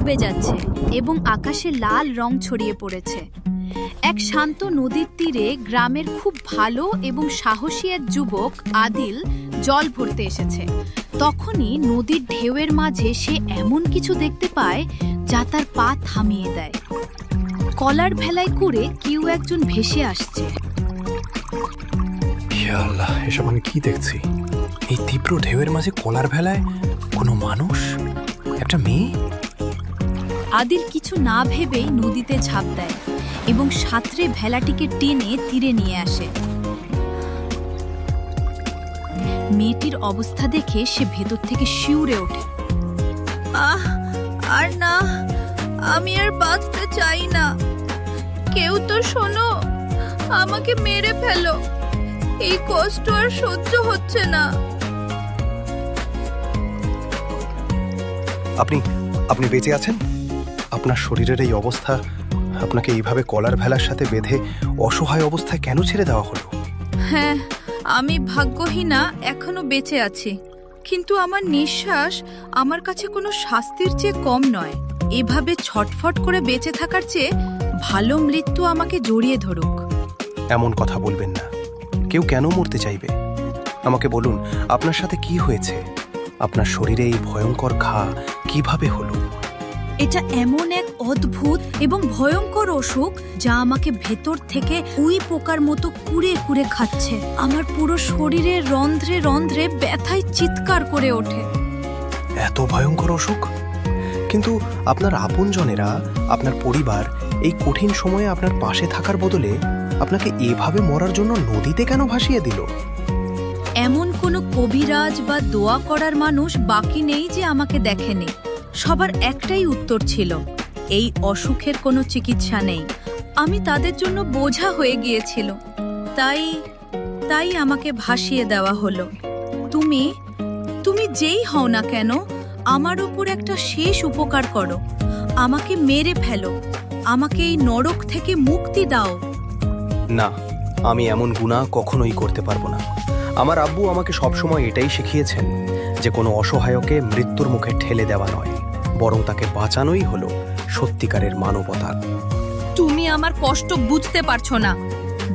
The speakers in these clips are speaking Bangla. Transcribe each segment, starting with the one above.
ডুবে যাচ্ছে এবং আকাশে লাল রং ছড়িয়ে পড়েছে। এক শান্ত নদীর তীরে গ্রামের খুব ভালো এবং সাহসী এক যুবক আদিল জল ভরতে এসেছে। তখনই নদীর ঢেউয়ের মাঝে সে এমন কিছু দেখতে পায় যা তার পা থামিয়ে দেয়। কলার ভেলায় করে কেউ একজন ভেসে আসছে। ইয়া আল্লাহ, এসব আমি কি দেখছি? এই তীব্র ঢেউয়ের মাঝে কলার ভেলায় কোনো মানুষ, একটা মেয়ে। আদিল কিছু না ভেবেই নদীতে ঝাঁপ দেয় এবং সাঁতরে ভেলাটিকে টেনে তীরে নিয়ে আসে। মেয়েটির অবস্থা দেখে সে ভেতর থেকে শিউরে ওঠে। আর না, আমি আর বাঁচতে চাই না। কেউ তো শোনো, আমাকে মেরে ফেলো, এই কষ্ট আর সহ্য হচ্ছে না। আপনি বেঁচে আছেন? আপনার শরীরের এই অবস্থা, আপনাকে এইভাবে কলার ভেলার সাথে বেঁধে অসহায় অবস্থায় কেন ছেড়ে দেওয়া হলো? হ্যাঁ, আমি ভাগ্যহীনা এখনো বেঁচে আছি, কিন্তু আমার নিঃশ্বাস আমার কাছে কোনো শাস্তির চেয়ে কম নয়। এভাবে ছটফট করে বেঁচে থাকার চেয়ে ভালো মৃত্যু আমাকে জড়িয়ে ধরুক। এমন কথা বলবেন না। কেউ কেন মরতে চাইবে? আমাকে বলুন, আপনার সাথে কি হয়েছে? আপনার শরীরে এই ভয়ঙ্কর ঘা কিভাবে হলো? এটা এমন এক অদ্ভুত এবং ভয়ঙ্কর অসুখ যা আমাকে ভেতর থেকে উই পোকার মতো কুড়ে কুড়ে খাচ্ছে। আমার পুরো শরীরে রন্ধ্রে রন্ধ্রে ব্যথায় চিৎকার করে ওঠে। এত ভয়ঙ্কর অসুখ? কিন্তু আপনার আপনজনেরা, আপনার পরিবার এই কঠিন সময়ে আপনার পাশে থাকার বদলে আপনাকে এভাবে মরার জন্য নদীতে কেন ভাসিয়ে দিল? এমন কোনো কবিরাজ বা দোয়া করার মানুষ বাকি নেই যে আমাকে দেখেনি। সবার একটাই উত্তর ছিল, এই অসুখের কোনো চিকিৎসা নেই। আমি তাদের জন্য বোঝা হয়ে গিয়েছিল, তাই আমাকে ভাসিয়ে দেওয়া হলো। তুমি যেই হও না কেন, আমার উপর একটা শেষ উপকার করো। আমাকে মেরে ফেলো, আমাকে এই নরক থেকে মুক্তি দাও। না, আমি এমন গুনাহ কখনোই করতে পারবো না। আমার আব্বু আমাকে সবসময় এটাই শিখিয়েছেন যে কোনো অসহায়কে মৃত্যুর মুখে ঠেলে দেওয়া নয়, বরং তাকে বাঁচানোই হলো সত্যিকারের মানবতা। তুমি আমার কষ্ট বুঝতে পারছো না।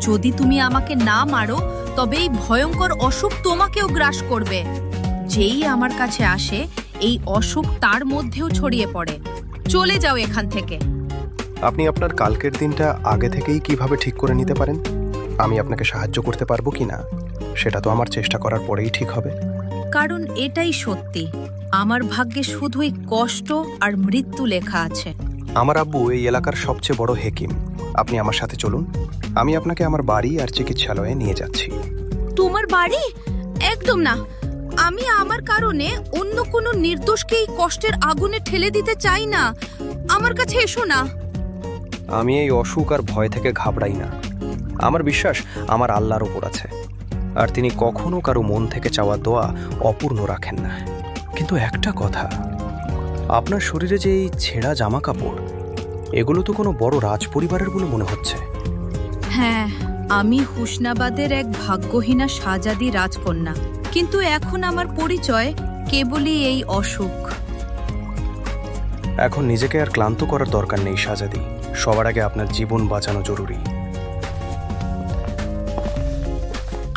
যদি তুমি আমাকে না মারো, তবে এই ভয়ঙ্কর অসুখ তোমাকেও গ্রাস করবে। যেই আমার কাছে আসে, এই অসুখ তার মধ্যেও ছড়িয়ে পড়ে। চলে যাও এখান থেকে। আপনি আপনার কালকের দিনটা আগে থেকেই কিভাবে ঠিক করে নিতে পারেন? আমি আপনাকে সাহায্য করতে পারবো কিনা সেটা তো আমার চেষ্টা করার পরেই ঠিক হবে। কারণ এটাই সত্যি, আমার ভাগ্যে শুধুই কষ্ট আর মৃত্যু লেখা আছে। আমার আব্বু এই এলাকার সবচেয়ে বড় হেকিম। আপনি আমার সাথে চলুন, আমি আপনাকে আমার বাড়ি আর চিকিৎসালয়ে নিয়ে যাচ্ছি। তোমার বাড়ি? একদম না। আমি আমার কারণে অন্য কোনো নির্দোষকে এই কষ্টের আগুনে ঠেলে দিতে চাই না। আমার কাছে এসো না। আমি এই অসুখ আর ভয় থেকে ঘাবড়াই না। আমার বিশ্বাস আমার আল্লাহর উপর আছে, আর তিনি কখনো কারো মন থেকে চাওয়া দোয়া অপূর্ণ রাখেন না। কিন্তু একটা কথা, আপনার শরীরে যে এই ছেঁড়া জামা কাপড়, এগুলো তো কোনো বড় রাজপরিবারের বলে মনে হচ্ছে। হ্যাঁ, আমি হুসনাবাদের এক ভাগ্যহীনা শাহজাদি রাজকন্যা, কিন্তু এখন আমার পরিচয় কেবলই এই অসুখ। এখন নিজেকে আর ক্লান্ত করার দরকার নেই শাহজাদি। সবার আগে আপনার জীবন বাঁচানো জরুরি।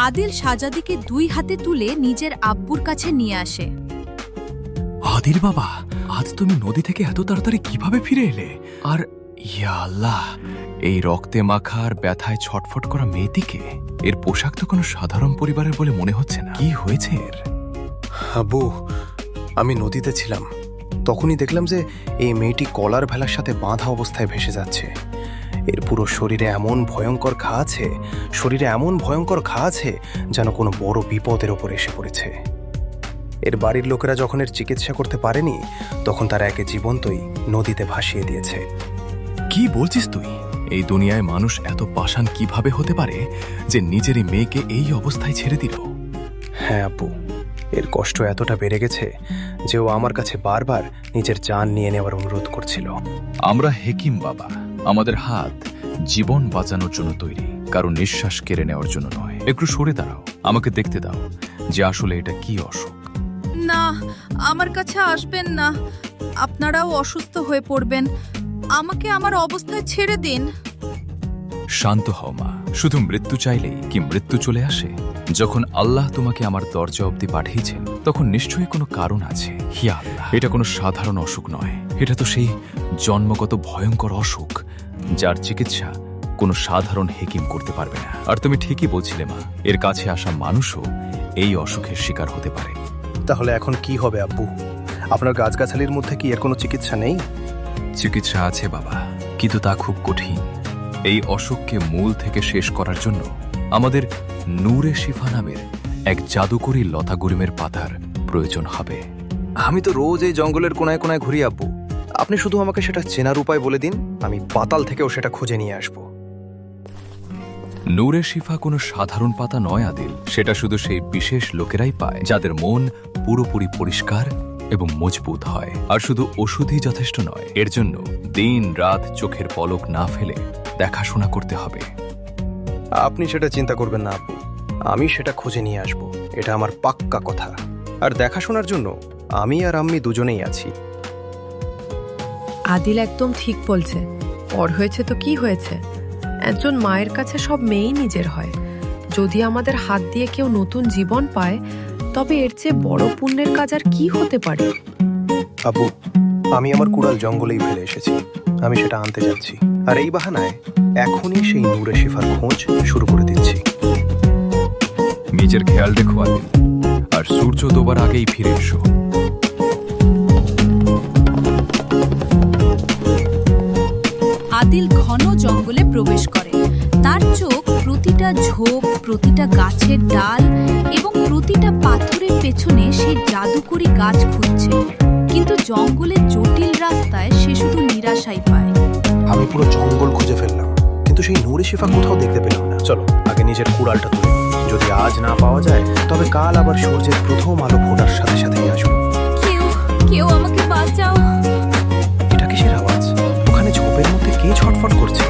আদিল শাহজাদিকে দুই হাতে তুলে নিজের আব্বুর কাছে নিয়ে আসে। আদিল বাবা, আজ তুমি নদী থেকে এত তাড়াতাড়ি কিভাবে ফিরে এলে? আর ইয়া আল্লাহ, এই রক্তে মাখা আর ব্যথায় ছটফট করা মেয়েটিকে, এর পোশাক তো কোনো সাধারণ পরিবারের বলে মনে হচ্ছে না। কি হয়েছে এর? আব্বু, আমি নদীতে ছিলাম, তখনই দেখলাম যে এই মেয়েটি কলার ভেলার সাথে বাঁধা অবস্থায় ভেসে যাচ্ছে। এর পুরো শরীরে এমন ভয়ঙ্কর ঘা আছে যেন কোনো বড় বিপদের ওপর এসে পড়েছে। এর বাড়ির লোকেরা যখন এর চিকিৎসা করতে পারেনি, তখন তারা একে জীবন্তই নদীতে ভাসিয়ে দিয়েছে। কি বলছিস তুই? এই দুনিয়ায় মানুষ এত পাষাণ কিভাবে হতে পারে যে নিজেরই মেয়েকে এই অবস্থায় ছেড়ে দিল? হ্যাঁ আব্বু, এর কষ্ট এতটা বেড়ে গেছে যে ও আমার কাছে বারবার নিজের জান নিয়ে নেওয়ার অনুরোধ করছিল। আমরা হেকিম বাবা, আমাদের হাত জীবন বাঁচানোর জন্য তৈরি, কারো নিঃশ্বাস কেড়ে নেওয়ার জন্য নয়। একটু সরে দাঁড়াও, আমাকে দেখতে দাও যে আসলে এটা কি অসুখ। না, আমার কাছে আসবেন না। আপনারাও অসুস্থ হয়ে পড়বেন। আমাকে আমার অবস্থায় ছেড়ে দিন। শান্ত হও মা, শুধু মৃত্যু চাইলেই কি মৃত্যু চলে আসে? যখন আল্লাহ তোমাকে আমার দরজা অবধি পাঠিয়েছেন তখন নিশ্চয়ই কোনো কারণ আছে। হি আল্লাহ, এটা কোনো সাধারণ অসুখ নয়, এটা তো সেই জন্মগত ভয়ঙ্কর অসুখ যার চিকিৎসা কোনো সাধারণ হেকিম করতে পারবে না। আর তুমি ঠিকই বলছিলে মা, এর কাছে আসা মানুষও এই অসুখের শিকার হতে পারে। তাহলে এখন কি হবে আব্বু? আপনার গাছগাছালির মধ্যে কি এর কোনো চিকিৎসা নেই? চিকিৎসা আছে বাবা, কিন্তু তা খুব কঠিন। এই অসুখকে মূল থেকে শেষ করার জন্য আমাদের নূরে শিফা নামের এক জাদুকরী লতা গুরিমের পাতার প্রয়োজন হবে। আমি তো রোজ এই জঙ্গলের কোনায় কোনায় ঘুরি আব্বু। আপনি শুধু আমাকে সেটা চেনার উপায় বলে দিন, আমি পাতাল থেকেও সেটা খুঁজে নিয়ে আসব। নূরে শিফা কোনো সাধারণ পাতা নয় আদিল, সেটা শুধু সেই বিশেষ লোকেরাই পায় যাদের মন পুরোপুরি পরিষ্কার এবং মজবুত হয়। আর শুধু ওষুধই যথেষ্ট নয়, এর জন্য দিন রাত চোখের পলক না ফেলে দেখাশোনা করতে হবে। আপনি সেটা চিন্তা করবেন না আব্বু, আমি সেটা খুঁজে নিয়ে আসব, এটা আমার পাক্কা কথা। আর দেখাশোনার জন্য আমি আর আম্মি দুজনেই আছি। আদিল একদম ঠিক বলছে। ওর হয়েছে তো কি হয়েছে, একজন মায়ের কাছে সব মেয়েই নিজের হয়। যদি আমাদের হাত দিয়ে কেউ নতুন জীবন পায়, তবে এর চেয়ে বড় পুণ্যের কাজ আর কি হতে পারে? আব্বু, আমি আমার কুড়াল জঙ্গলেই ফেলে এসেছি, আমি সেটা আনতে যাচ্ছি। আর এই বাহানায় এখনই সেই নূরে শিফার খোঁজ শুরু করে দিচ্ছি। নিজের খেয়াল রেখো আদিল, আর সূর্য ডোবার আগেই ফিরে এসো। আদিল ঘন জঙ্গলে প্রবেশ করে। তার চোখ প্রতিটা ঝোপ, প্রতিটা গাছের ডাল এবং প্রতিটা পাথরের পেছনে সেই জাদুকরী গাছ খুঁজছে। কিন্তু জঙ্গলের জটিল রাস্তায় সে শুধু নিরাশাই পায়। আমি পুরো জঙ্গল খুঁজে ফেললাম, কিন্তু সেই নূরে শিফা কোথাও দেখতে পেলাম না। চলো আগে নিজের কুড়ালটা তুলি, যদি আজ না পাওয়া যায় তবে কাল আবার সূর্যের প্রথম আলো ফোটার সাথে সাথেই আসবো। কেউ কেউ আমাকে বাঁচাও। এটা কিসের আওয়াজ? ওখানে ঝোপের মধ্যে কে ছটফট করছে?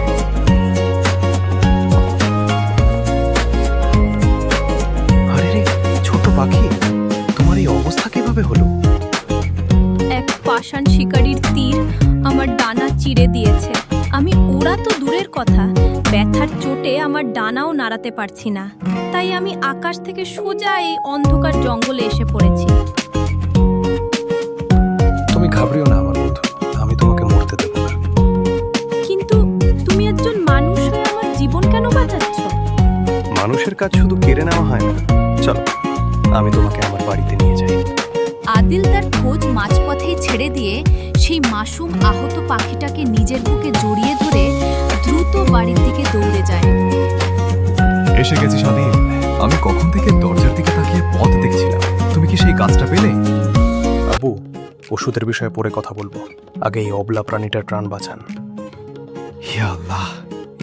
আরে রে, ছোট পাখি, তোমার এই অবস্থা কিভাবে হলো? এক পাষাণ শিকারীর তীর আমার ডানা চিড়ে দিয়েছে। আমি ওরা তো দূরের কথা, ব্যথার চোটে আমার ডানাও নাড়াতে পারছি না। তাই আমি আকাশ থেকে সোজা এই অন্ধকার জঙ্গলে এসে পড়েছি। তুমি ঘাবড়িও না আমার বন্ধু, আমি তোমাকে মরতে দেব না। কিন্তু তুমি একজন মানুষ হয়ে আমার জীবন কেন বাঁচাচ্ছ? মানুষের কাজ শুধু কেড়ে নেওয়া হয় না। চলো আমি তোমাকে আমার বাড়িতে নিয়ে যাই। আদিল তার খোঁজ মাঝপথেই ছেড়ে দিয়ে সেই মাসুম আহত পাখিটাকে নিজের বুকে জড়িয়ে ধরে দ্রুত বাড়ির দিকে দৌড়ে যায়। এসে গেছিস আদিল, আমি কখন থেকে দরজার দিকে তাকিয়ে পথ দেখছিলাম। তুমি কি সেই গাছটা পেলে? আবু, ওষুধের বিষয়ে পরে কথা বলবো, আগে এই অবলা প্রাণীটার প্রাণ বাঁচান। হে আল্লাহ,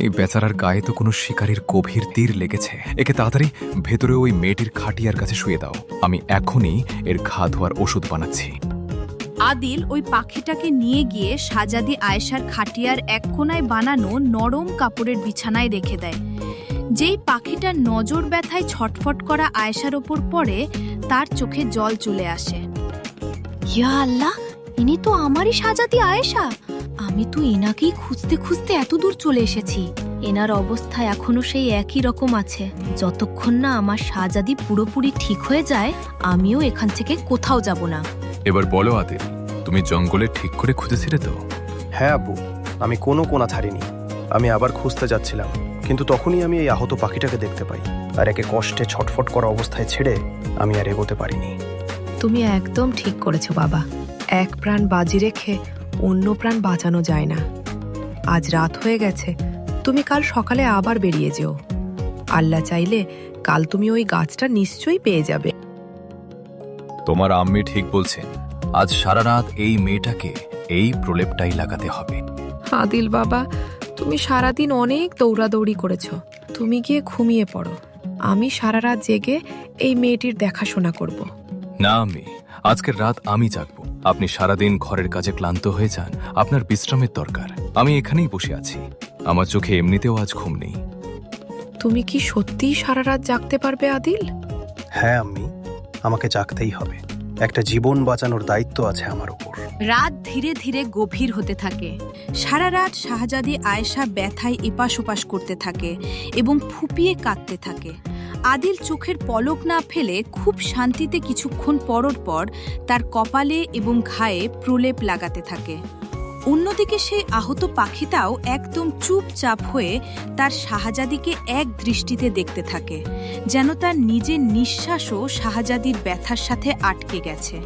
এই বেচারার গায়ে তো কোনো শিকারীর গভীর তীর লেগেছে। একে তাড়াতাড়ি ভেতরে ওই মেয়েটির খাটিয়ার কাছে শুয়ে দাও, আমি এখনই এর ঘা ধোয়ার ওষুধ বানাচ্ছি। আদিল ওই পাখিটাকে নিয়ে গিয়ে সাজাদি আয়েশার খাটিয়ার এক কোনায় বানানো নরম কাপড়ের বিছানায় রেখে দেয়। যেই পাখিটার নজর ব্যথায় ছটফট করা আয়েশার ওপর পড়ে, তার চোখে জল চলে আসে। ইয়া আল্লাহ, ইনি তো আমারই সাজাদি আয়েশা। আমি তো এনাকেই খুঁজতে খুঁজতে এত দূর চলে এসেছি। এনার অবস্থা এখনো সেই একই রকম আছে। যতক্ষণ না আমার সাজাদি পুরোপুরি ঠিক হয়ে যায়, আমিও এখান থেকে কোথাও যাব না। এবার বলো আদিল, তুমি জঙ্গলে ঠিক করে খুঁজেছিলে তো? হ্যাঁ আব্বু, আমি কোনো কোনা ছাড়িনি। আমি আবার খুঁজতে যাচ্ছিলাম, কিন্তু তখনই আমি এই আহত পাখিটাকে দেখতে পাই। আর একে কষ্টে ছটফট করা অবস্থায় ছেড়ে আমি আর এগোতে পারিনি। তুমি একদম ঠিক করেছো বাবা। এক প্রাণ বাজি রেখে অন্য প্রাণ বাঁচানো যায় না। আজ রাত হয়ে গেছে, তুমি কাল সকালে আবার বেরিয়ে যেও। আল্লাহ চাইলে কাল তুমি ওই গাছটা নিশ্চয়ই পেয়ে যাবে। তোমার আম্মি ঠিক বলছেন, আজ সারা রাত এই মেয়েটাকে এই প্রলেপটাই লাগাতে হবে। আদিল বাবা, তুমি সারাদিন অনেক দৌড়াদৌড়ি করেছো, তুমি গিয়ে ঘুমিয়ে পড়ো। আমি সারা রাত জেগে এই মেয়েটির দেখাশোনা করব। না আম্মি, আজকের রাত আমি জাগবো। আপনি সারাদিন ঘরের কাজে ক্লান্ত হয়ে যান, আপনার বিশ্রামের দরকার। আমি এখানেই বসে আছি, আমার চোখে এমনিতেও আজ ঘুম নেই। তুমি কি সত্যিই সারা রাত জাগতে পারবে আদিল? হ্যাঁ আম্মি, আমাকে জাগতেই হবে। একটা জীবন বাঁচানোর দায়িত্ব আছে আমার উপর। রাত ধীরে ধীরে গভীর হতে থাকে। সারা রাত শাহজাদি আয়েশা ব্যথায় এপাশ ওপাশ করতে থাকে এবং ফুপিয়ে কাঁদতে থাকে। আদিল চোখের পলক না ফেলে খুব শান্তিতে কিছুক্ষণ পর তার কপালে এবং ঘায়ে প্রলেপ লাগাতে থাকে। অন্যদিকে সেই আহত পাখিটাও একদম চুপচাপ হয়ে তার শাহজাদিকে এক দৃষ্টিতে দেখতে থাকে, যেন তার নিজের নিঃশ্বাসও শাহজাদির ব্যথার সাথে আটকে গেছে।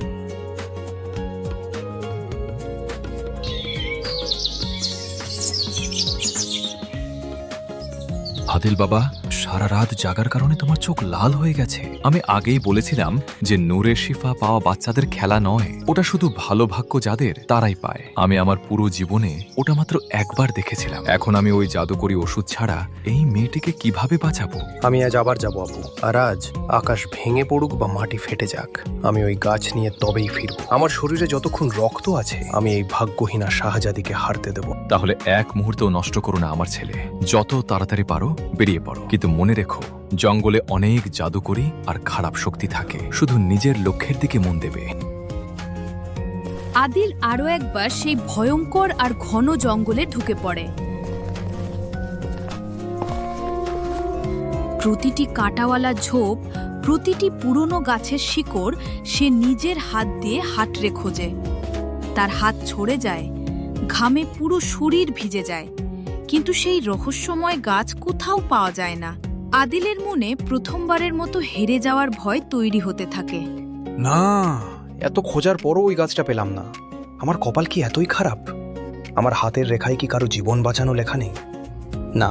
আদিল বাবা, সারা রাত জাগার কারণে তোমার চোখ লাল হয়ে গেছে। আমি আগেই বলেছিলাম যে নূরের শিফা পাওয়া বাচ্চাদের খেলা নয়, ওটা শুধু ভালো ভাগ্য যাদের তারাই পায়। আমি আমার পুরো জীবনে ওটা মাত্র একবার দেখেছিলাম। এখন আমি ওই জাদুকরি ওষুধ ছাড়া এই মেয়েটিকে কিভাবে বাঁচাবো? আমি আজ আবার যাব আপু, আর আজ আকাশ ভেঙে পড়ুক বা মাটি ফেটে যাক, আমি ওই গাছ নিয়ে তবেই ফিরব। আমার শরীরে যতক্ষণ রক্ত আছে আমি এই ভাগ্যহীনা শাহজাদিকে হারতে দেব। তাহলে এক মুহূর্ত নষ্ট করো না আমার ছেলে, যত তাড়াতাড়ি পারো বেরিয়ে পড়ো। কিন্তু মনে রেখো, জঙ্গলে অনেক জাদুকরি আর খারাপ শক্তি থাকে, শুধু নিজের লক্ষ্যের দিকে মন দেবে। আদিল আরও একবার সেই ভয়ঙ্কর আর ঘন জঙ্গলে ঢুকে পড়ে। প্রতিটি কাঁটাওয়ালা ঝোপ, প্রতিটি পুরনো গাছের শিকড় সে নিজের হাত দিয়ে হাতড়ে খোঁজে। তার হাত ছড়ে যায়, ঘামে পুরো শরীর ভিজে যায়, কিন্তু সেই রহস্যময় গাছ কোথাও পাওয়া যায় না। আদিলের মনে প্রথমবারের মতো হেরে যাওয়ার ভয় তৈরি হতে থাকে। না, এত খোঁজার পরও ওই গাছটা পেলাম না। আমার কপাল কি এতই খারাপ? আমার হাতের রেখায় কি কারো জীবন বাঁচানো লেখা নেই? না,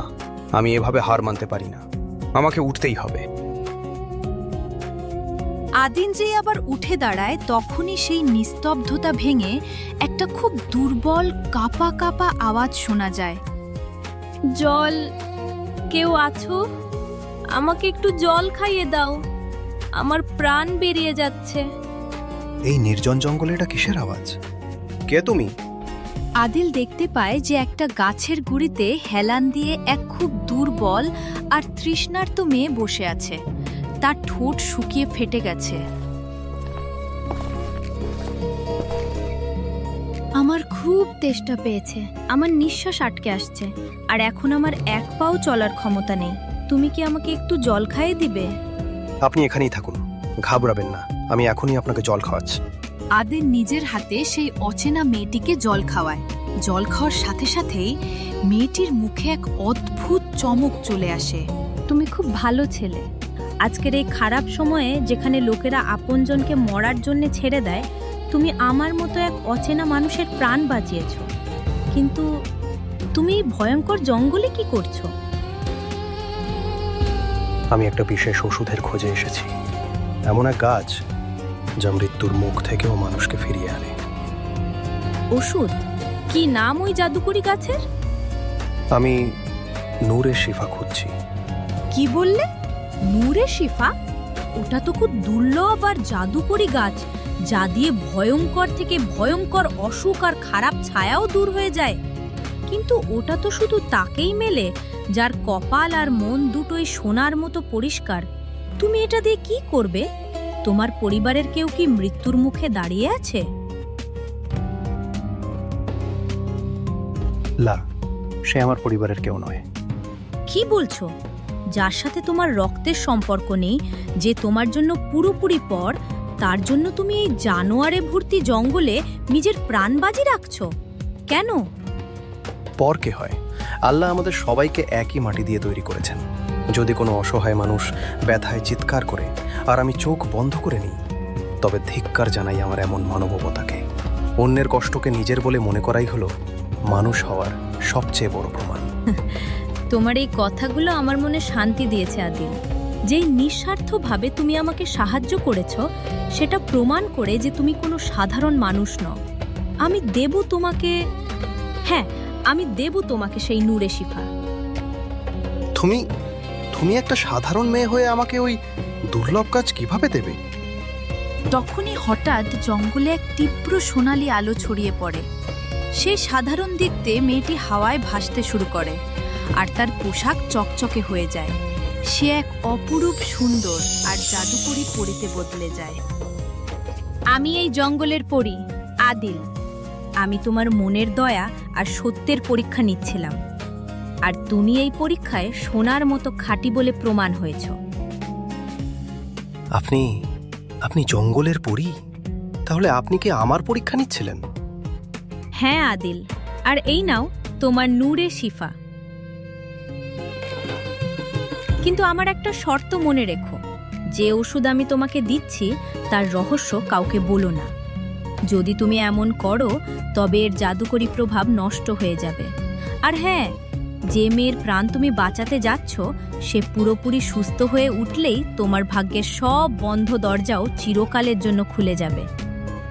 আমি এভাবে হার মানতে পারি না, আমাকে উঠতেই হবে। আদিল যে আবার উঠে দাঁড়ায়, তখনই সেই নিস্তব্ধতা ভেঙে একটা খুব দুর্বল কাঁপা কাঁপা আওয়াজ শোনা যায়। জল, কেউ আছো? আমাকে একটু জল খাইয়ে দাও, আমার প্রাণ বেরিয়ে যাচ্ছে। এই নির্জন জঙ্গলে এটা কিসের আওয়াজ? কে তুমি? আদিল দেখতে পায় যে একটা গাছের গুঁড়িতে হেলান দিয়ে এক খুব দুর্বল আর তৃষ্ণার্ত মেয়ে বসে আছে। তার ঠোঁট শুকিয়ে ফেটে গেছে। আমার খুব তেষ্টা পেয়েছে, আমার নিঃশ্বাস আটকে আসছে, আর এখন আমার এক পাও চলার ক্ষমতা নেই। তুমি কি আমাকে একটু জল খাইয়ে দিবে? আপনি এখানেই থাকুন, ঘাবড়াবেন না, আমি এখনই আপনাকে জল খাওয়াচ্ছি। আদিল নিজের হাতে সেই অচেনা মেয়েটিকে জল খাওয়ায়। জল খাওয়ার সাথে সাথেই মেয়েটির মুখে এক অদ্ভুত চমক চলে আসে। তুমি খুব ভালো ছেলে। আজকের এই খারাপ সময়ে, যেখানে লোকেরা আপনজনকে মরার জন্য ছেড়ে দেয়, তুমি আমার মতো এক অচেনা মানুষের প্রাণ বাঁচিয়েছ। কিন্তু তুমি এই ভয়ঙ্কর জঙ্গলে কি করছো? আমি একটা বিশেষ ওষুধের খোঁজে এসেছি, এমন এক গাছ যা মৃত্যুর মুখ থেকেও মানুষকে ফিরিয়ে আনে। ওষুধ? কি নাম ওই জাদুকরি গাছের? আমি নূরের শিফা খুঁজছি। কি বললে? নূরে শিফা? ওটা তো খুব দুর্লভ আর জাদুকরি গাছ, যা দিয়ে ভয়ঙ্কর থেকে ভয়ঙ্কর অসুখ আর খারাপ ছায়াও দূর হয়ে যায়। কিন্তু ওটা তো শুধু তাকেই মেলে যার কপাল আর মন দুটোই সোনার মতো পরিষ্কার। তুমি এটা দিয়ে কি করবে? তোমার পরিবারের কেউ কি মৃত্যুর মুখে দাঁড়িয়ে আছে? লা, সে আমার পরিবারের কেউ নয়। কি বলছো? যার সাথে তোমার রক্তের সম্পর্ক নেই, যে তোমার জন্য পুরোপুরি পর, তার জন্য তুমি এই জানোয়ারে ভর্তি জঙ্গলে নিজের প্রাণ বাজি রাখছো কেন? পর কে হয়? আল্লাহ আমাদের সবাইকে একই মাটি দিয়ে তৈরি করেছেন। যদি কোনো অসহায় মানুষ ব্যথায় চিৎকার করে আর আমি চোখ বন্ধ করে নিই, তবে ধিক্কার জানাই আমার এমন মানবতাকে। অন্যের কষ্টকে নিজের বলে মনে করাই হলো মানুষ হওয়ার সবচেয়ে বড় প্রমাণ। তোমার এই কথাগুলো আমার মনে শান্তি দিয়েছে আদিল। যেই নিঃস্বার্থভাবে তুমি আমাকে সাহায্য করেছ, সেটা প্রমাণ করে যে তুমি কোনো সাধারণ মানুষ নও। আমি দেব তোমাকে, হ্যাঁ, আমি দেব তোমাকে সেই নূরে শিফা। তুমি একটা সাধারণ মেয়ে হয়ে আমাকে ওই দুর্লভ কাজ কিভাবে দেবে? তখনই হঠাৎ জঙ্গলে এক তীব্র সোনালি আলো ছড়িয়ে পড়ে। সেই সাধারণ দেখতে মেয়েটি হাওয়ায় ভাসতে শুরু করে, আর তার পোশাক চকচকে হয়ে যায়। সে এক অপরূপ সুন্দর আর জাদুকরি পরীতে বদলে যায়। আমি এই জঙ্গলের পরী আদিল। আমি তোমার মনের দয়া আর সত্যের পরীক্ষা নিচ্ছিলাম, আর তুমি এই পরীক্ষায় সোনার মতো খাঁটি বলে প্রমাণ হয়েছ। আপনি আপনি জঙ্গলের পরী? তাহলে আপনি কি আমার পরীক্ষা নিচ্ছিলেন? হ্যাঁ আদিল, আর এই নাও তোমার নূরে শিফা। কিন্তু আমার একটা শর্ত মনে রেখো, যে ওষুধ আমি তোমাকে দিচ্ছি তার রহস্য কাউকে বলো না। যদি তুমি এমন করো তবে এর জাদুকরী প্রভাব নষ্ট হয়ে যাবে। আর হ্যাঁ, যে মেয়ের প্রাণ তুমি বাঁচাতে যাচ্ছ সে পুরোপুরি সুস্থ হয়ে উঠলেই তোমার ভাগ্যের সব বন্ধ দরজাও চিরকালের জন্য খুলে যাবে।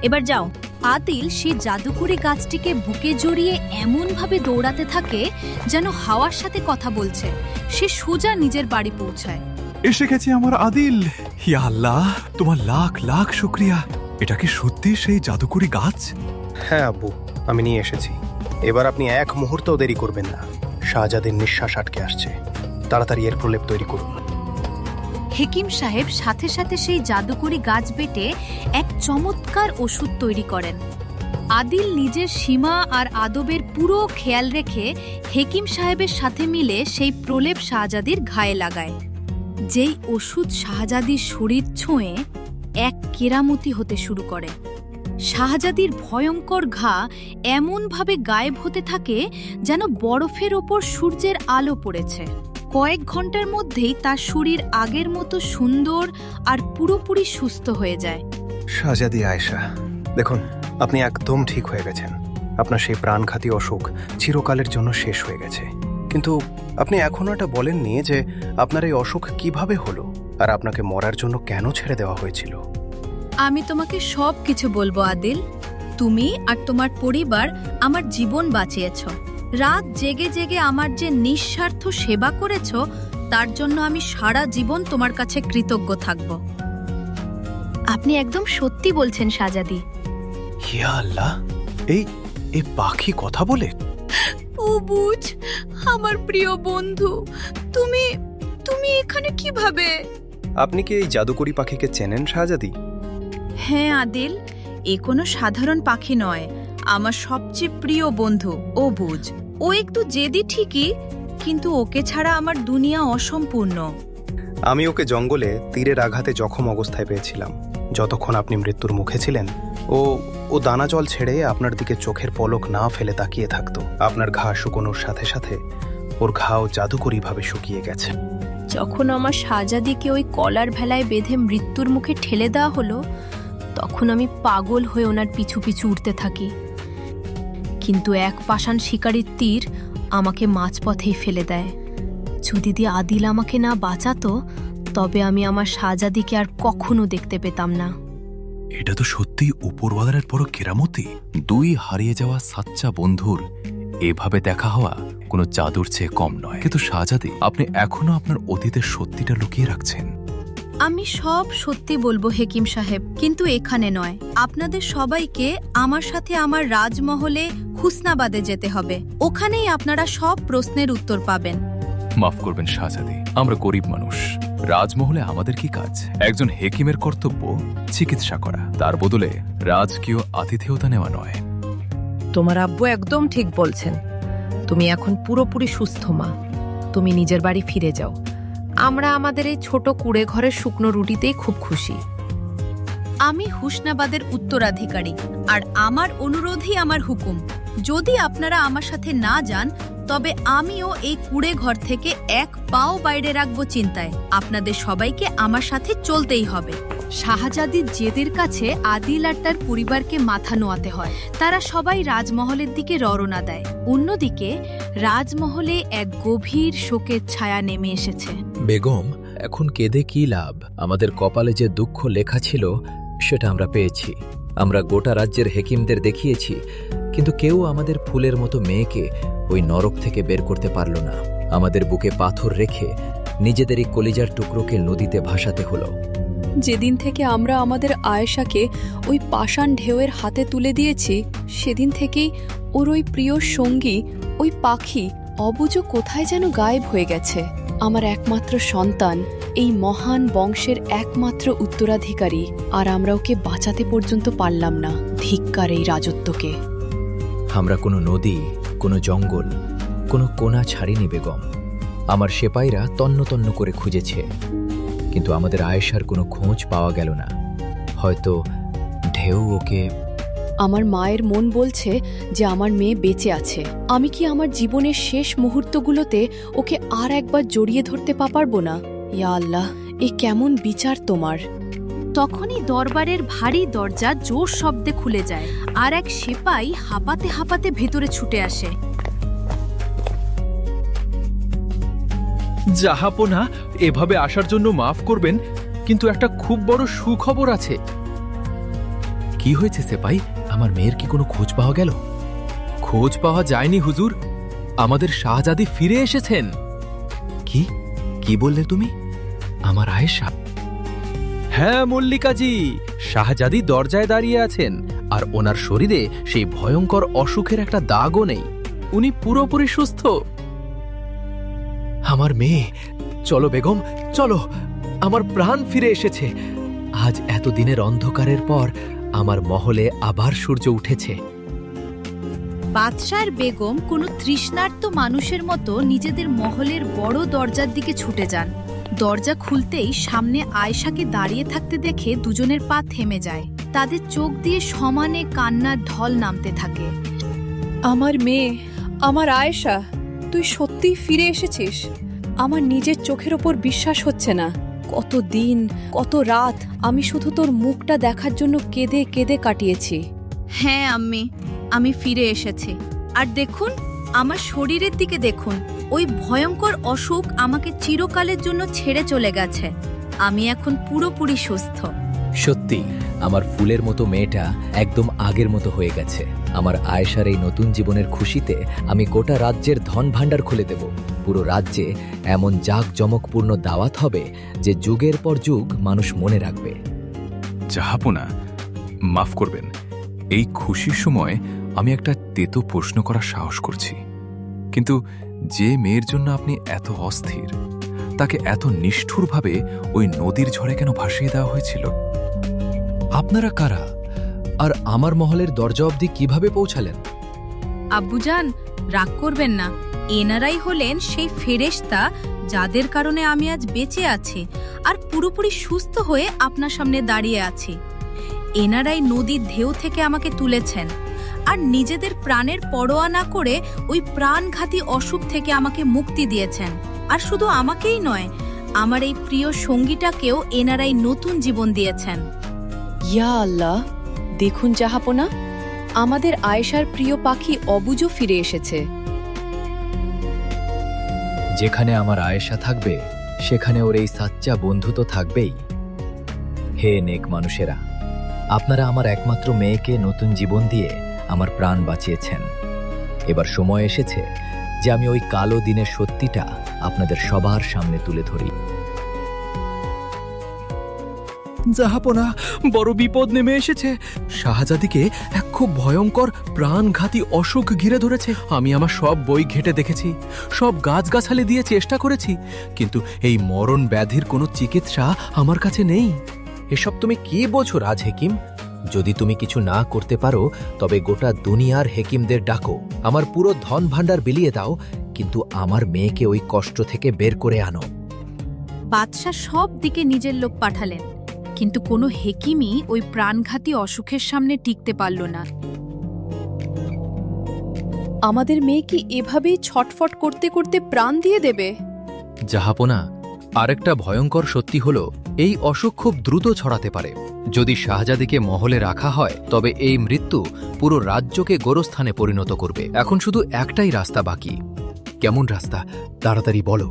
এবার যাও। আদিল সেই জাদুকরী গাছটিকে বুকে জড়িয়ে এমনভাবে দৌড়াতে থাকে যেন হাওয়ার সাথে কথা বলছে। সে সোজা নিজের বাড়ি পৌঁছায়। এসে গেছে আমার আদিল। ইয়া আল্লাহ, তোমার লাখ লাখ শুকরিয়া। এটা কি সত্যি সেই জাদুকরী গাছ? হ্যাঁ আব্বু, আমি নিয়ে এসেছি। এবার আপনি এক মুহূর্তও দেরি করবেন না। শাহজাদের নিঃশ্বাস আটকে আসছে, তাড়াতাড়ি এর প্রলেপ তৈরি করুন। হেকিম সাহেব সাথে সাথে সেই জাদুকরী গাছ বেটে এক চমৎকার ওষুধ তৈরি করেন। আদিল নিজের সীমা আর আদবের পুরো খেয়াল রেখে হেকিম সাহেবের সাথে মিলে সেই প্রলেপ শাহজাদির ঘায়ে লাগায়। যেই ওষুধ শাহজাদির শরীর ছুঁয়ে এক কেরামতি হতে শুরু করে। শাহজাদির ভয়ঙ্কর ঘা এমনভাবে গায়েব হতে থাকে যেন বরফের ওপর সূর্যের আলো পড়েছে। কয়েক ঘন্টার মধ্যেই তার শরীর আগের মতো সুন্দর আর পুরোপুরি সুস্থ হয়ে যায়। শাহজাদি আয়েশা, দেখুন, আপনি একদম ঠিক হয়ে গেছেন। আপনার সেই প্রাণঘাতী অসুখ চিরকালের জন্য শেষ হয়ে গেছে। কিন্তু আপনি এখনো এটা বলেননি যে আপনার এই অসুখ কিভাবে হলো আর আপনাকে মরার জন্য কেন ছেড়ে দেওয়া হয়েছিল। আমি তোমাকে সব কিছু বলবো আদিল। তুমি আর তোমার পরিবার আমার জীবন বাঁচিয়েছ। রাত জেগে জেগে আমার যে নিঃস্বার্থ সেবা করেছ তার জন্য আমি সারা জীবন তোমার কাছে কৃতজ্ঞ থাকব। আপনি একদম সত্যি বলছেন শাহজাদি। ইয়া আল্লাহ, এই এই পাখি কথা বলে? ও বুঝ, আমার প্রিয় বন্ধু, তুমি তুমি এখানে কিভাবে? আপনি কি এই জাদুকরী পাখিকে চেনেন শাহজাদি? হ্যাঁ আদিল, এ কোনো সাধারণ পাখি নয়, আমার সবচেয়ে প্রিয় বন্ধু ও বুঝ। ও একটু জেদি ঠিকই, কিন্তু ওকে ছাড়া আমার দুনিয়া অসম্পূর্ণ। আমি ওকে জঙ্গলে তীরের আঘাতে জখম অবস্থায় পেয়েছিলাম। যতক্ষণ আপনি মৃত্যুর মুখে ছিলেন ও দানা জল ছেড়ে আপনার দিকে চোখের পলক না ফেলে তাকিয়ে থাকতো। আপনার ঘা শুকোনোর সাথে সাথে ওর ঘাও জাদুকরীভাবে শুকিয়ে গেছে। যখন আমার শাহজাদিকে ওই কলার ভেলায় বেঁধে মৃত্যুর মুখে ঠেলে দেওয়া হলো, তখন আমি পাগল হয়ে ওনার পিছু পিছু উঠতে থাকি। কিন্তু এক পাষাণ শিকারীর তীর আমাকে মাঝপথেই ফেলে দেয়। যদি আদিল আমাকে না বাঁচাতো তবে আমি আমার শাহজাদিকে আর কখনো দেখতে পেতাম না। এটা তো সত্যিই উপরওয়ালার বড় কেরামতি। দুই হারিয়ে যাওয়া সাচ্চা বন্ধুর এভাবে দেখা হওয়া কোনো জাদুর চেয়ে কম নয়। কিন্তু শাহজাদি, আপনি এখনো আপনার অতীতের সত্যিটা লুকিয়ে রাখছেন। আমি সব সত্যি বলবো হেকিম সাহেব, কিন্তু এখানে নয়। আপনাদের সবাইকে আমার সাথে আমার রাজমহলে হুসনাবাদে যেতে হবে। ওখানেই আপনারা সব প্রশ্নের উত্তর পাবেন। মাফ করবেন শাহজাদি, আমরা গরিব মানুষ। রাজমহলে আমাদের কি কাজ? একজন হেকিমের কর্তব্য চিকিৎসা করা, তার বদলে রাজকীয় আতিথেয়তা নেওয়া নয়। তোমার আব্বু একদম ঠিক বলছেন। তুমি এখন পুরোপুরি সুস্থ মা। তুমি নিজের বাড়ি ফিরে যাও। আমরা আমাদের এই ছোট কুড়ে ঘরের শুকনো রুটিতেই খুব খুশি। আমি হুসনাবাদের উত্তরাধিকারী, আর আমার অনুরোধই আমার হুকুম। যদি আপনারা আমার সাথে না যান তবে আমিও এই কুড়ে ঘর থেকে এক পাও বাইরে রাখবো চিন্তায়। আপনাদের সবাইকে আমার সাথে চলতেই হবে। শাহজাদির জেদের কাছে আদিল আর তার পরিবারকে মাথা নোয়াতে হয়। তারা সবাই রাজমহলের দিকে রওনা দেয়। অন্যদিকে রাজমহলে এক গভীর শোকের ছায়া নেমে এসেছে। বেগম, এখন কেঁদে কি লাভ? আমাদের কপালে যে দুঃখ লেখা ছিল সেটা আমরা পেয়েছি। আমরা গোটা রাজ্যের হেকিমদের দেখিয়েছি, কিন্তু কেউ আমাদের ফুলের মতো মেয়েকে ওই নরক থেকে বের করতে পারল না। আমাদের বুকে পাথর রেখে নিজেদেরই কলিজার টুকরোকে নদীতে ভাসাতে হলো। যেদিন থেকে আমরা আমাদের আয়েশাকে ওই পাষাণ ঢেউয়ের হাতে তুলে দিয়েছি, সেদিন থেকেই ওর ওই প্রিয় সঙ্গী, ওই পাখি অবুঝ কোথায় যেন গায়েব হয়ে গেছে। আমার একমাত্র সন্তান, এই মহান বংশের একমাত্র উত্তরাধিকারী, আর আমরা ওকে বাঁচাতে পর্যন্ত পারলাম না। ধিক্কার এই রাজত্বকে। আমরা কোনো নদী, কোনো জঙ্গল, কোনো কোণা ছাড়িনি বেগম। আমার সেপাইরা তন্ন তন্ন করে খুঁজেছে, কিন্তু আমাদের আয়েশার কোনো খোঁজ পাওয়া গেল না। হয়তো ঢেউ ওকে... আমার মায়ের মন বলছে যে আমার মেয়ে বেঁচে আছে। আমি কি আমার জীবনের শেষ মুহূর্তগুলোতে ওকে আর একবার জড়িয়ে ধরতে পারবো না? ইয়া আল্লাহ, এ কেমন বিচার তোমার! তখনই দরবারের ভারী দরজা জোর শব্দে খুলে যায় আর এক সেপাই হাঁপাতে হাঁপাতে ভেতরে ছুটে আসে। জাহাপনা, এভাবে আসার জন্য মাফ করবেন, কিন্তু একটা খুব বড় সুখবর আছে। কি হয়েছে সেপাই? আমার মেয়ের কি কোনো খোঁজ পাওয়া গেল? খোঁজ পাওয়া যায়নি হুজুর, আমাদের শাহজাদি ফিরে এসেছেন। কি কি বললে তুমি? আমার আয়েশা? হ্যাঁ মল্লিকাজি, শাহজাদি দরজায় দাঁড়িয়ে আছেন, আর ওনার শরীরে সেই ভয়ঙ্কর অসুখের একটা দাগও নেই। উনি পুরোপুরি সুস্থ। আমার মেয়ে, চলো বেগম, চলো, আমার প্রাণ ফিরে এসেছে। আজ এতদিনের অন্ধকারের পর আমার মহলে আবার সূর্য উঠেছে। বাদশার বেগম কোনো তৃষ্ণার্ত মানুষের মতো নিজেদের মহলের বড় দরজার দিকে ছুটে যান। দরজা খুলতেই সামনে আয়েশাকে দাঁড়িয়ে থাকতে দেখে দুজনের পা থেমে যায়। তাদের চোখ দিয়ে সমানে কান্নার ঢল নামতে থাকে। আমার মেয়ে, আমার আয়েশা, তুই সত্যিই ফিরে এসেছিস। আমার নিজের চোখের ওপর বিশ্বাস হচ্ছে না। কত দিন, কত রাত আমি শুধু তোর মুখটা দেখার জন্য কেঁদে কেঁদে কাটিয়েছি। হ্যাঁ আম্মি, আমি ফিরে এসেছি। আর দেখুন, আমার শরীরের দিকে দেখুন। ওই ভয়ঙ্কর অসুখ আমাকে চিরকালের জন্য ছেড়ে চলে গেছে। আমি এখন পুরোপুরি সুস্থ। সত্যি, আমার ফুলের মতো মেয়েটা একদম আগের মতো হয়ে গেছে। আমার আয়েশার এই নতুন জীবনের খুশিতে আমি গোটা রাজ্যের ধন ভাণ্ডার খুলে দেব। পুরো রাজ্যে এমন জাঁকজমকপূর্ণ দাওয়াত হবে যে যুগের পর যুগ মানুষ মনে রাখবে। জাহাপনা, মাফ করবেন, এই খুশির সময় আমি একটা তেতো প্রশ্ন করার সাহস করছি। কিন্তু যে মেয়ের জন্য আপনি এত অস্থির, তাকে এত নিষ্ঠুরভাবে ওই নদীর ঝড়ে কেন ভাসিয়ে দেওয়া হয়েছিল? আপনারা কারা, আর আমার মহলের দরজা অবধি কিভাবে পৌঁছালেন? আব্বুজান, রাগ করবেন না। এনারাই হলেন সেই ফেরেশতা যাদের কারণে আমি আজ বেঁচে আছি আর পুরোপুরি সুস্থ হয়ে আপনার সামনে দাঁড়িয়ে আছি। এনারাই নদীর ঢেউ থেকে আমাকে তুলেছেন আর নিজেদের প্রাণের পরোয়া না করে ওই প্রাণঘাতী অসুখ থেকে আমাকে মুক্তি দিয়েছেন। আর শুধু আমাকেই নয়, আমার এই প্রিয় সঙ্গীটাকেও এনারাই নতুন জীবন দিয়েছেন। ইয়া আল্লাহ, দেখুন জাহাপনা, আমাদের আয়েশার প্রিয় পাখি অবুজও ফিরে এসেছে। যেখানে আমার আয়েশা থাকবে, সেখানে ওর এই সাচ্চা বন্ধু তো থাকবেই। হে নেক মানুষেরা, আপনারা আমার একমাত্র মেয়েকে নতুন জীবন দিয়ে আমার প্রাণ বাঁচিয়েছেন। এবার সময় এসেছে যে আমি ওই কালো দিনের সত্যিটা আপনাদের সবার সামনে তুলে ধরি। জাহাপনা, বড় বিপদ নেমে এসেছে। শাহজাদিকে এক খুব ভয়ঙ্কর প্রাণঘাতী অসুখ ঘিরে ধরেছে। আমি আমার সব বই ঘেঁটে দেখেছি, সব গাছগাছালি দিয়ে চেষ্টা করেছি, কিন্তু এই মরণ ব্যাধির কোনো চিকিৎসা আমার কাছে নেই। এসব তুমি কি বলছো রাজ হেকিম? যদি তুমি কিছু না করতে পারো, তবে গোটা দুনিয়ার হেকিমদের ডাকো, আমার পুরো ধন ভাণ্ডার বিলিয়ে দাও, কিন্তু আমার মেয়েকে ওই কষ্ট থেকে বের করে আনো। বাদশাহ সব দিকে নিজের লোক পাঠালেন, কিন্তু কোনো হেকিমই ওই প্রাণঘাতী অসুখের সামনে টিকতে পারল না। আমাদের মেয়ে কি এভাবেই ছটফট করতে করতে প্রাণ দিয়ে দেবে? জাহাপনা, আরেকটা ভয়ঙ্কর সত্যি হলো, এই অসুখ খুব দ্রুত ছড়াতে পারে। যদি শাহজাদিকে মহলে রাখা হয়, তবে এই মৃত্যু পুরো রাজ্যকে গোরস্থানে পরিণত করবে। এখন শুধু একটাই রাস্তা বাকি। কেমন রাস্তা? তাড়াতাড়ি বলো।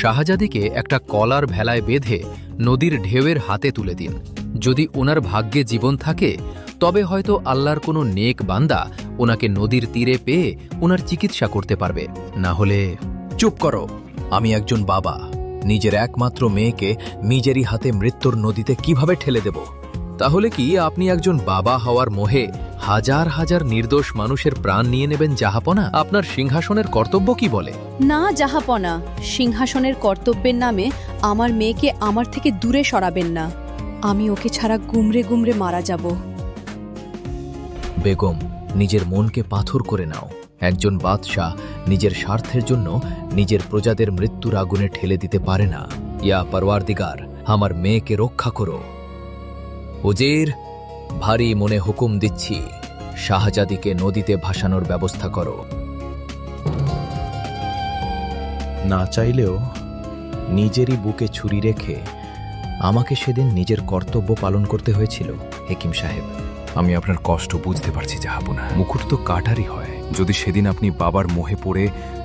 শাহজাদিকে একটা কলার ভেলায় বেঁধে নদীর ঢেউয়ের হাতে তুলে দিন। যদি ওনার ভাগ্যে জীবন থাকে, তবে হয়তো আল্লাহর কোনো নেক বান্দা ওনাকে নদীর তীরে পেয়ে ওনার চিকিৎসা করতে পারবে। না হলে... চুপ করো। আমি একজন বাবা, নিজের একমাত্র মেয়েকে নিজেরই হাতে মৃত্যুর নদীতে কিভাবে ঠেলে দেব? তাহলে কি আপনি একজন বাবা হওয়ার মোহে হাজার হাজার নির্দোষ মানুষের প্রাণ নিয়ে নেবেন জাহাপনা? আপনার সিংহাসনের কর্তব্য কি বলে? না জাহাপনা, সিংহাসনের কর্তব্যের নামে আমার মেয়েকে আমার থেকে দূরে সরাবেন না। আমি ওকে ছাড়া গুমরে গুমরে মারা যাব। বেগম, নিজের মনকে পাথর করে নাও। একজন বাদশাহ নিজের স্বার্থের জন্য নিজের প্রজাদের মৃত্যুর আগুনে ঠেলে দিতে পারে না। ইয়া পরওয়ারদিগার, আমার মেয়েকে রক্ষা করো। উজির, ভারী মনে হুকুম দিচ্ছি, শাহজাদিকে নদীতে ভাসানোর ব্যবস্থা করো। না চাইলেও নিজেরই বুকে ছুরি রেখে আমাকে সেদিন নিজের কর্তব্য পালন করতে হয়েছিল হেকিম সাহেব। আমি আপনার কষ্ট বুঝতে পারছি জাহাপনা। মুকুট তো কাটারই হয়। যদি সেদিন আপনি বাবার মোহে পড়ে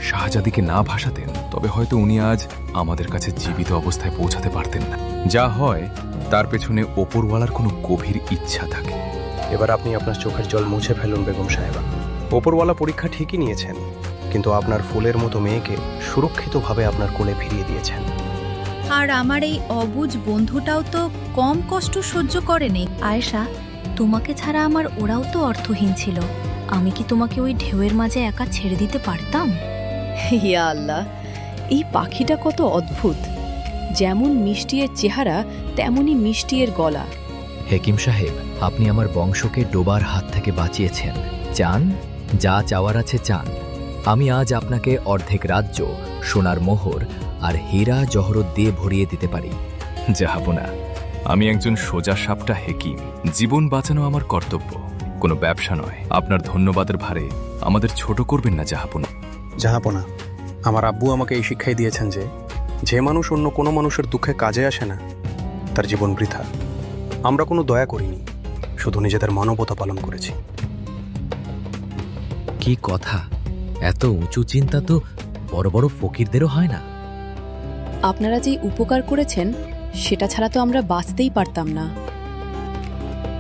শাহজাদিকে না ভাসাতেন, তবে হয়তো উনি আজ আমাদের কাছে জীবিত অবস্থায় পৌঁছাতে পারতেন না। যা হয় তার পেছনে ওপরওয়ালার কোনো গভীর ইচ্ছা থাকে। এবার আপনি আপনার চোখের জল মুছে ফেলুন বেগম সাহেবা। ওপরওয়ালা পরীক্ষা ঠিকই নিয়েছেন, কিন্তু আপনার ফুলের মতো মেয়েকে সুরক্ষিতভাবে আপনার কোলে ফিরিয়ে দিয়েছেন। আর আমার এই অবুঝ বন্ধুটাও তো কম কষ্ট সহ্য করেনি। আয়েশা, তোমাকে ছাড়া আমার ওরাও তো অর্থহীন ছিল। আমি কি তোমাকে ওই ঢেউয়ের মাঝে একা ছেড়ে দিতে পারতাম? ইয়া আল্লাহ, এই পাখিটা কত অদ্ভুত। যেমন মিষ্টি এর চেহারা, তেমনি মিষ্টি এর গলা। হেকিম সাহেব, আপনি আমার বংশকে ডোবার হাত থেকে বাঁচিয়েছেন। চান, যা চাওয়ার আছে চান। আমি আজ আপনাকে অর্ধেক রাজ্য, সোনার মোহর আর হীরা জহরত দিয়ে ভরিয়ে দিতে পারি। জাহাপনা, আমি একজন সোজা সাপটা হেকিম। জীবন বাঁচানো আমার কর্তব্য, কোনো ব্যবসা নয়। আপনার ধন্যবাদের ভারে আমাদের ছোট করবেন না জাহাপনা। জাহাপনা, আমার আব্বু আমাকে এই শিক্ষাই দিয়েছেন যে যে মানুষ অন্য কোনো মানুষের দুঃখে কাজে আসে না, তার জীবন বৃথা। আমরা কোনো দয়া করিনি, শুধু নিজেদের মানবতা পালন করেছি। কি কথা! এত উঁচু চিন্তা তো বড় বড় ফকিরদেরও হয় না। আপনারা যেই উপকার করেছেন, সেটা ছাড়া তো আমরা বাঁচতেই পারতাম না।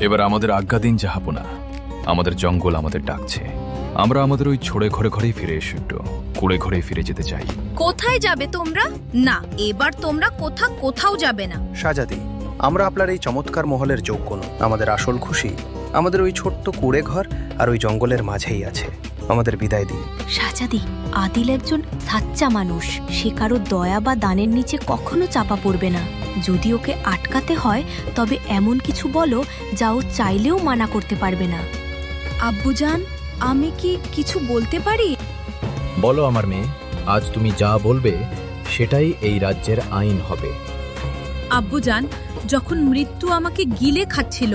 এবার আমাদের আজ্ঞা দিন জাহাপনা। আমাদের জঙ্গল আমাদের ডাকছে। আমরা আমাদের ওই ছোড়ে ঘরে ঘরেই ফিরে এসে একটু কুড়ে ঘরে ফিরে যেতে চাই। কোথায় যাবে তোমরা? না, এবার তোমরা কোথাও যাবে না। শাহজাদি, আমরা আপনার এই চমৎকার মহলের যোগ্য নই। আমাদের আসল খুশি আমাদের ওই ছোট্ট কুড়ে ঘর আর ওই জঙ্গলের মাঝেই আছে। আমাদের বিদায় দিন। শাহজাদি, আদিল একজন সাচ্চা মানুষ। সে কারো দয়া বা দানের নিচে কখনো চাপা পড়বে না। যদি ওকে আটকাতে হয়, তবে এমন কিছু বলো যা ও চাইলেও মানা করতে পারবে না। আব্বুজান, আমি কি কিছু বলতে পারি? বলো আমার মেয়ে, আজ তুমি যা বলবে সেটাই এই রাজ্যের আইন হবে। আব্বুজান, যখন মৃত্যু আমাকে গিলে খাচ্ছিল,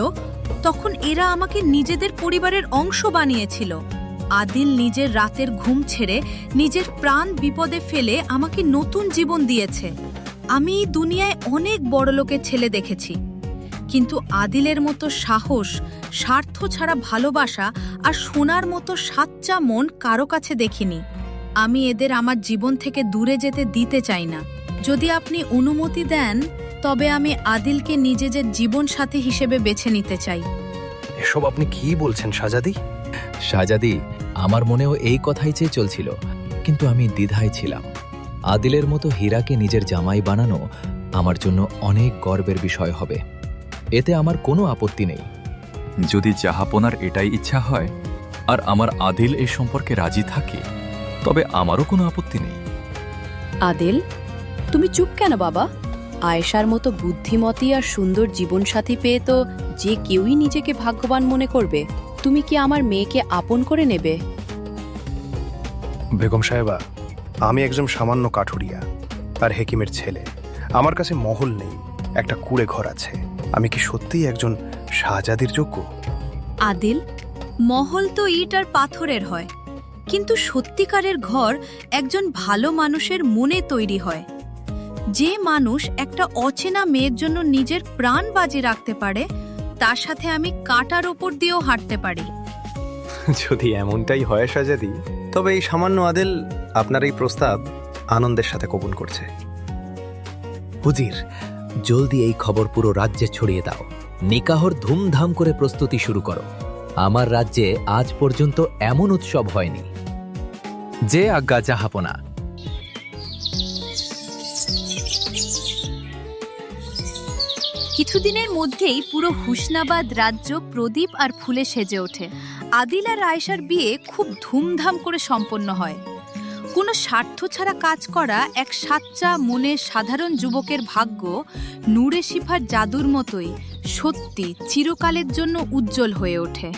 তখন এরা আমাকে নিজেদের পরিবারের অংশ বানিয়েছিল। আদিল নিজের রাতের ঘুম ছেড়ে নিজের প্রাণ বিপদে ফেলে আমাকে নতুন জীবন দিয়েছে। আমি এই দুনিয়ায় অনেক বড়লোকের ছেলে দেখেছি, কিন্তু আদিলের মতো সাহস, স্বার্থ ছাড়া ভালোবাসা আর সোনার মতো সাচ্চা মন কারো কাছে দেখিনি। আমি এদের আমার জীবন থেকে দূরে যেতে দিতে চাই না। যদি আপনি অনুমতি দেন, তবে আমি আদিলকে নিজেদের জীবন সাথী হিসেবে বেছে নিতে চাই। এসব আপনি কি বলছেন শাহজাদি? শাহজাদি, আমার মনেও এই কথাই চেয়ে চলছিল, কিন্তু আমি দ্বিধায় ছিলাম। আদিলের মতো হীরাকে নিজের জামাই বানানো আমার জন্য অনেক গর্বের বিষয় হবে। এতে আমার কোনো আপত্তি নেই। যদি জাহাপনার এটাই ইচ্ছা হয় আর আমার আদিল এই সম্পর্কে রাজি থাকে, তবে আমারও কোনো আপত্তি নেই। আদিল, তুমি চুপ কেন বাবা? আয়েশার মতো বুদ্ধিমতী আর সুন্দর জীবনসাথী পেয়ে তো যে কেউই নিজেকে ভাগ্যবান মনে করবে। তুমি কি আমার মেয়েকে আপন করে নেবে? বেগম সাহেবা, আমি একজন সামান্য কাঠুরিয়া আর হেকিমের ছেলে। আমার কাছে মহল নেই, একটা কুড়ে ঘর আছে। আমি কি সত্যিই একজন শাহজাদির যোগ্য? আদিল, মহল তো ইট আর পাথরের হয়, কিন্তু সত্যিকারের ঘর একজন ভালো মানুষের মনে তৈরি হয়। যে মানুষ একটা অচেনা মেয়ের জন্য নিজের প্রাণ বাজি রাখতে পারে, তার সাথে আমি কাঁটার ওপর দিয়েও হাঁটতে পারি। যদি এমনটাই হয় শাহজাদি, তবে এই সামান্য আদিল আপনার এই প্রস্তাব আনন্দের সাথে কবুল করছে। হুজির, জলদি এই খবর পুরো রাজ্যে ছড়িয়ে দাও। নিকাহর ধুমধাম করে প্রস্তুতি শুরু করো। আমার রাজ্যে আজ পর্যন্ত এমন উৎসব হয়নি। যে আজ্ঞা জাহাপনা। কিছুদিনের মধ্যেই পুরো হুসনাবাদ রাজ্য প্রদীপ আর ফুলে সেজে ওঠে। আদিল আর আয়েশার বিয়ে খুব ধুমধাম করে সম্পন্ন হয়। কোনো স্বার্থ ছাড়া কাজ করা এক সাচ্চা মনের সাধারণ যুবকের ভাগ্য নূরে শিফার জাদুর মতোই সত্যি চিরকালের জন্য উজ্জ্বল হয়ে ওঠে।